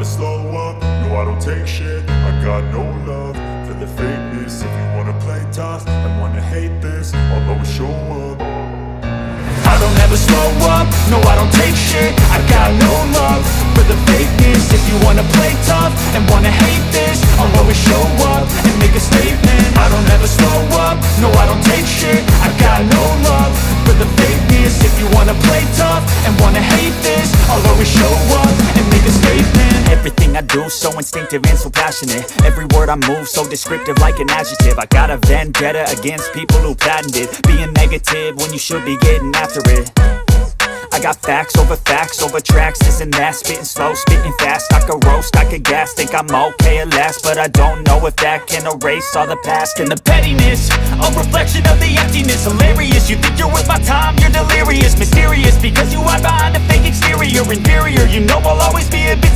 never slow up, no I don't take shit. I got no love for the fakeness. If you wanna play tough and wanna hate this, I'll always show up. I don't ever slow up, no I don't take shit. I got no love for the fakeness. If you wanna play tough and wanna hate this, I'll always show up and make a statement. I don't ever slow up, no I don't take shit. I got no love for the fakeness. If you wanna play tough and wanna hate this, I'll always show up and make a statement. Everything I do so instinctive and so passionate. Every word I move so descriptive like an adjective. I got a vendetta against people who patented being negative when you should be getting after it. I got facts over tracks, this and that. Spitting slow, spitting fast. I could roast, I could gas. Think I'm okay at last, but I don't know if that can erase all the past. And the pettiness, a reflection of the emptiness. Hilarious, you think you're worth my time, you're delirious. Mysterious, because you hide behind a fake exterior. Inferior, you know I'll always be a bit